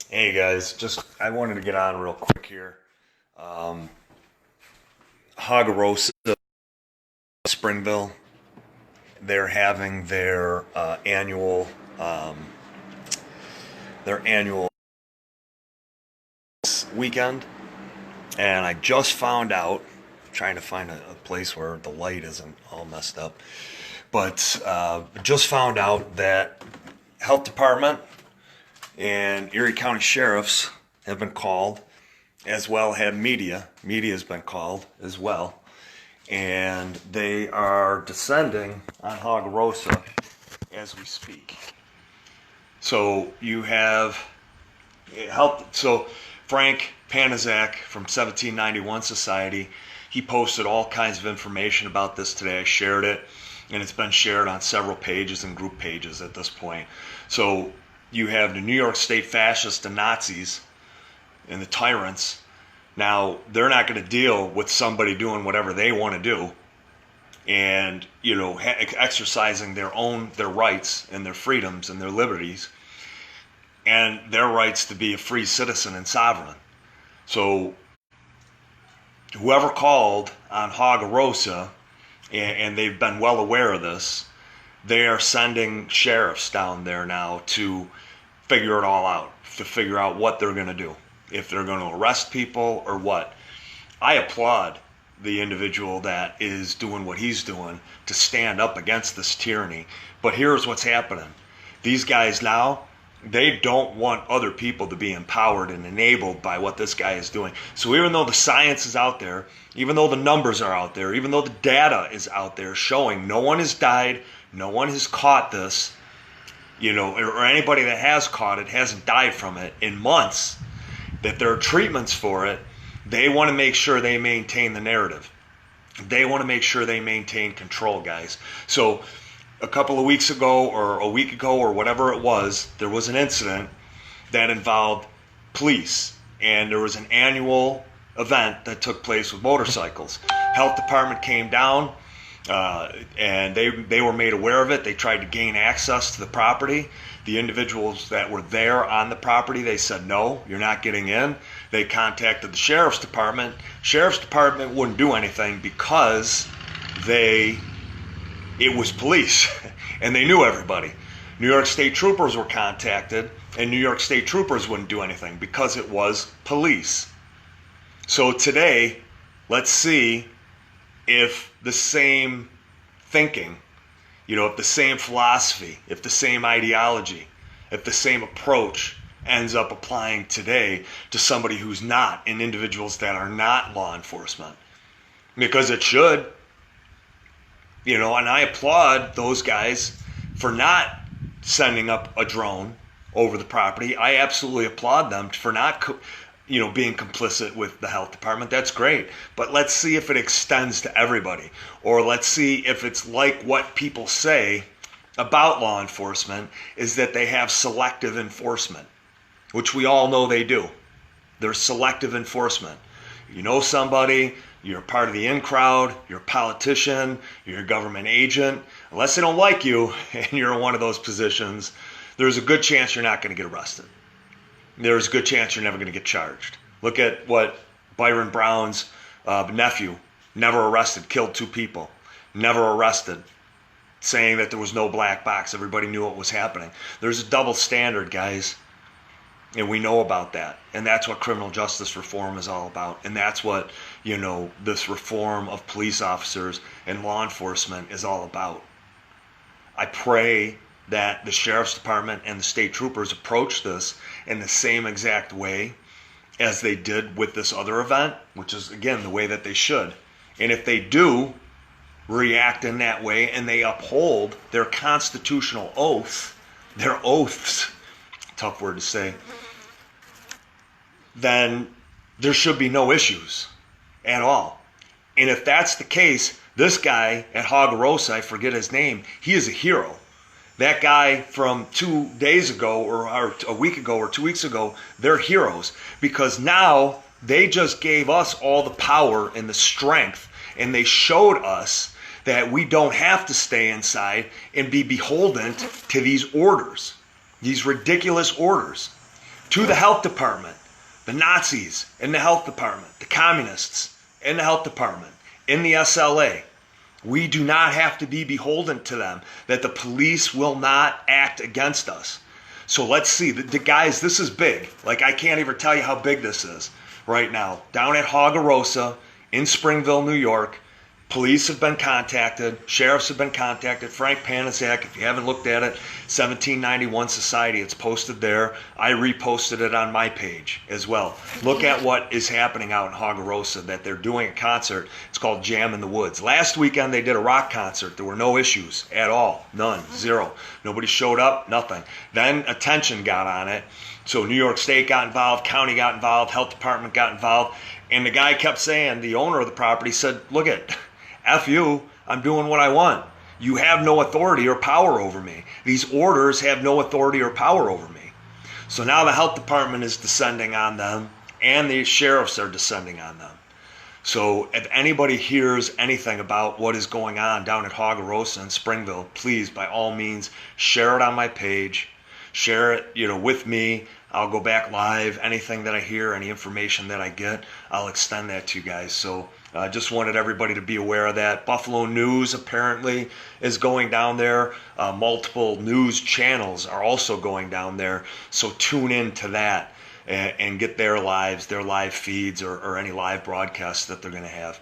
Hey guys, just I wanted to get on real quick here. Um, Hagarosa, Springville, they're having um, their annual weekend, and I just found out. Trying to find a place where the light isn't all messed up, but just found out that health department and Erie County sheriffs have been called, as well have media. Media has been called as well, and they are descending on Hagarosa as we speak. So you have helped. So Frank Panizak from 1791 Society, he posted all kinds of information about this today. I shared it, and it's been shared on several pages and group pages at this point. So you have the New York State fascists, the Nazis, and the tyrants. Now they're not going to deal with somebody doing whatever they want to do, and exercising their rights and their freedoms and their liberties and their rights to be a free citizen and sovereign. So whoever called on Hagarosa, and they've been well aware of this, they are sending sheriffs down there now to figure it all out, to figure out what they're going to do, if they're going to arrest people or what. I applaud the individual that is doing what he's doing to stand up against this tyranny. But here's what's happening. These guys now, they don't want other people to be empowered and enabled by what this guy is doing. So even though the science is out there, even though the numbers are out there, even though the data is out there showing no one has died, no one has caught this, or anybody that has caught it hasn't died from it in months, that there are treatments for it, they want to make sure they maintain the narrative. They want to make sure they maintain control, guys. So a couple of weeks ago or a week ago or whatever it was, there was an incident that involved police, and there was an annual event that took place with motorcycles. Health department came down, and they were made aware of it. They tried to gain access to the property. The individuals that were there on the property, they said, no, you're not getting in. They contacted the sheriff's department. Sheriff's department wouldn't do anything because it was police, and they knew everybody. New York State troopers were contacted, and New York State troopers wouldn't do anything because it was police. So today, let's see if the same thinking, if the same philosophy, if the same ideology, if the same approach ends up applying today to somebody who's not, and individuals that are not law enforcement. Because it should. And I applaud those guys for not sending up a drone over the property. I absolutely applaud them for not, being complicit with the health department. That's great. But let's see if it extends to everybody. Or let's see if it's like what people say about law enforcement is that they have selective enforcement, which we all know they do. There's selective enforcement. You know somebody, you're part of the in crowd, you're a politician, you're a government agent. Unless they don't like you and you're in one of those positions, there's a good chance you're not going to get arrested. There's a good chance you're never going to get charged. Look at what Byron Brown's nephew, never arrested, killed 2 people, never arrested, saying that there was no black box. Everybody knew what was happening. There's a double standard, guys. And we know about that. And that's what criminal justice reform is all about. And that's what, this reform of police officers and law enforcement is all about. I pray that the sheriff's department and the state troopers approach this in the same exact way as they did with this other event, which is, again, the way that they should. And if they do react in that way and they uphold their constitutional oath, their oaths, tough word to say, then there should be no issues at all. And if that's the case, this guy at Hagarosa, I forget his name, he is a hero. That guy from 2 days ago or a week ago or 2 weeks ago, they're heroes because now they just gave us all the power and the strength, and they showed us that we don't have to stay inside and be beholden to these orders, these ridiculous orders. to the health department, the Nazis in the health department, the communists in the health department, in the SLA. We do not have to be beholden to them, that the police will not act against us. So let's see. The guys, this is big. Like, I can't even tell you how big this is right now. Down at Hagarosa in Springville, New York, police have been contacted. Sheriffs have been contacted. Frank Panaszak, if you haven't looked at it, 1791 Society, it's posted there. I reposted it on my page as well. Look at what is happening out in Hagarosa, that they're doing a concert. It's called Jam in the Woods. Last weekend, they did a rock concert. There were no issues at all. None. Zero. Nobody showed up. Nothing. Then attention got on it. So New York State got involved. County got involved. Health department got involved. And the guy kept saying, the owner of the property said, look at, F you, I'm doing what I want. You have no authority or power over me. These orders have no authority or power over me. So now the health department is descending on them, and the sheriffs are descending on them. So if anybody hears anything about what is going on down at Hagarosa and Springville, please, by all means, share it on my page. Share it, with me. I'll go back live. Anything that I hear, any information that I get, I'll extend that to you guys. So I just wanted everybody to be aware of that. Buffalo News apparently is going down there. Multiple news channels are also going down there. So tune in to that and get their live feeds or any live broadcasts that they're going to have.